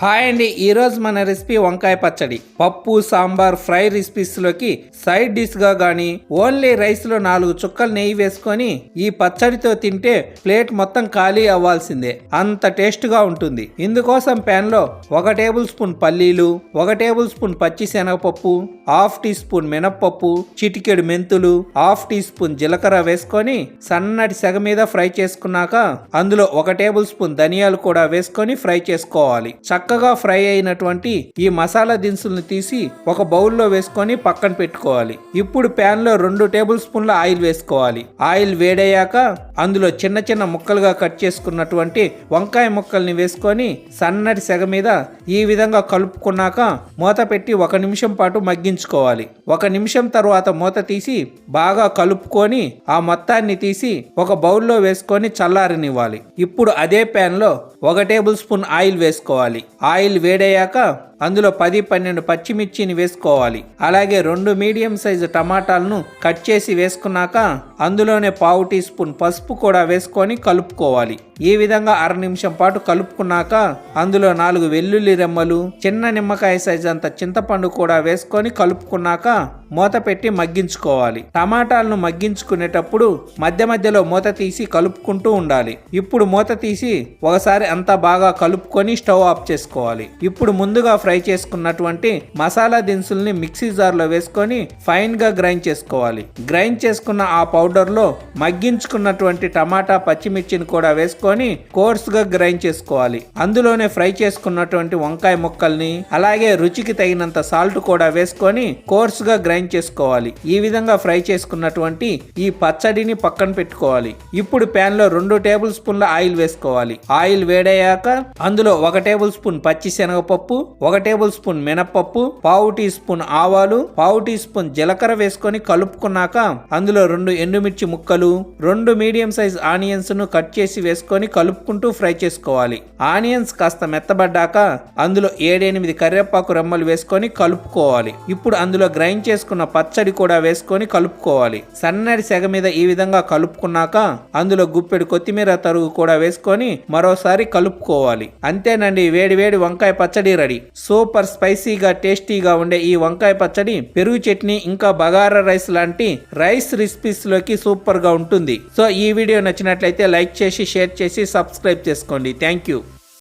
Hi అండి, ఈరోజు మన రెసిపీ వంకాయ పచ్చడి. పప్పు, సాంబార్, ఫ్రై రెసిపీస్లోకి సైడ్ డిష్గా కానీ ఓన్లీ రైస్లో 4 చుక్కలు నెయ్యి వేసుకొని ఈ పచ్చడితో తింటే ప్లేట్ మొత్తం ఖాళీ అవ్వాల్సిందే, అంత టేస్ట్గా ఉంటుంది. ఇందుకోసం ప్యాన్లో 1 టేబుల్ స్పూన్ పల్లీలు, 1 టేబుల్ స్పూన్ పచ్చి శనగపప్పు, 1/2 టీ స్పూన్ మినప్పప్పు, చిటికెడు మెంతులు, 1/2 టీ స్పూన్ జీలకర్ర వేసుకొని సన్నటి సెగ మీద ఫ్రై చేసుకున్నాక అందులో 1 టేబుల్ స్పూన్ ధనియాలు కూడా వేసుకొని ఫ్రై చేసుకోవాలి. చక్కగా ఫ్రై అయినటువంటి ఈ మసాలా దినుసులను తీసి ఒక బౌల్లో వేసుకొని పక్కన పెట్టుకోవాలి. ఇప్పుడు ప్యాన్ లో 2 టేబుల్ స్పూన్ల ఆయిల్ వేసుకోవాలి. ఆయిల్ వేడయ్యాక అందులో చిన్న చిన్న ముక్కలుగా కట్ చేసుకున్నటువంటి వంకాయ ముక్కల్ని వేసుకొని సన్నటి సెగ మీద ఈ విధంగా కలుపుకున్నాక మూత పెట్టి 1 నిమిషం పాటు మగ్గించుకోవాలి. 1 నిమిషం తర్వాత మూత తీసి బాగా కలుపుకొని ఆ మొత్తాన్ని తీసి ఒక బౌల్లో వేసుకొని చల్లారనివ్వాలి. ఇప్పుడు అదే ప్యాన్ లో 1 టేబుల్ స్పూన్ ఆయిల్ వేసుకోవాలి. ఆయిల్ వేడయ్యాక అందులో 10-12 పచ్చిమిర్చిని వేసుకోవాలి. అలాగే 2 మీడియం సైజు టమాటాలను కట్ చేసి వేసుకున్నాక అందులోనే 1/2 టీ స్పూన్ పసుపు కూడా వేసుకొని కలుపుకోవాలి. ఈ విధంగా 1/2 నిమిషం పాటు కలుపుకున్నాక అందులో 4 వెల్లుల్లి రెమ్మలు, చిన్న నిమ్మకాయ సైజు అంత చింతపండు కూడా వేసుకొని కలుపుకున్నాక మూత పెట్టి మగ్గించుకోవాలి. టమాటాలను మగ్గించుకునేటప్పుడు మధ్య మధ్యలో మూత తీసి కలుపుకుంటూ ఉండాలి. ఇప్పుడు మూత తీసి ఒకసారి అంతా బాగా కలుపుకొని స్టవ్ ఆఫ్ చేసుకోవాలి. ఇప్పుడు ముందుగా ఫ్రై చేసుకున్నటువంటి మసాలా దినుసుల్ని మిక్సీ జార్లో వేసుకొని ఫైన్ గా గ్రైండ్ చేసుకోవాలి. గ్రైండ్ చేసుకున్న ఆ పౌడర్ లో మగ్గించుకున్నటువంటి టమాటా, పచ్చిమిర్చిని కూడా వేసుకొని కోర్స్ గా గ్రైండ్ చేసుకోవాలి. అందులోనే ఫ్రై చేసుకున్నటువంటి వంకాయ ముక్కల్ని అలాగే రుచికి తగినంత సాల్ట్ కూడా వేసుకొని కోర్స్ గా గ్రైండ్ చేసుకోవాలి. ఈ విధంగా ఫ్రై చేసుకున్నటువంటి ఈ పచ్చడిని పక్కన పెట్టుకోవాలి. ఇప్పుడు ప్యాన్ లో 2 టేబుల్ స్పూన్ల ఆయిల్ వేసుకోవాలి. ఆయిల్ వేడయ్యాక అందులో 1 టేబుల్ స్పూన్ పచ్చి శనగపప్పు, 1 టేబుల్ స్పూన్ మినప్పప్పు, 1/2 టీ స్పూన్ ఆవాలు, 1/2 టీ స్పూన్ జీలకర్ర వేసుకొని కలుపుకున్నాక అందులో 2 ఎండుమిర్చి ముక్కలు, 2 మీడియం సైజ్ ఆనియన్స్ ను కట్ చేసి వేసుకొని కలుపుకుంటూ ఫ్రై చేసుకోవాలి. ఆనియన్స్ కాస్త మెత్తబడ్డాక అందులో 7-8 కరివేపాకు రెమ్మలు వేసుకొని కలుపుకోవాలి. ఇప్పుడు అందులో గ్రైండ్ చేసుకున్న పచ్చడి కూడా వేసుకొని కలుపుకోవాలి. సన్నటి సెగ మీద ఈ విధంగా కలుపుకున్నాక అందులో గుప్పెడు కొత్తిమీర తరుగు కూడా వేసుకొని మరోసారి కలుపుకోవాలి. అంతేనండి, వేడి వేడి వంకాయ పచ్చడి రెడీ. సూపర్ స్పైసీగా టేస్టీగా ఉండే ఈ వంకాయ పచ్చడి పెరుగు చట్నీ ఇంకా బగారా రైస్ లాంటి రైస్ రెసిపీస్ లోకి సూపర్ గా ఉంటుంది. సో ఈ వీడియో నచ్చినట్లయితే లైక్ చేసి, షేర్ చేసి, సబ్స్క్రైబ్ చేసుకోండి. Thank you.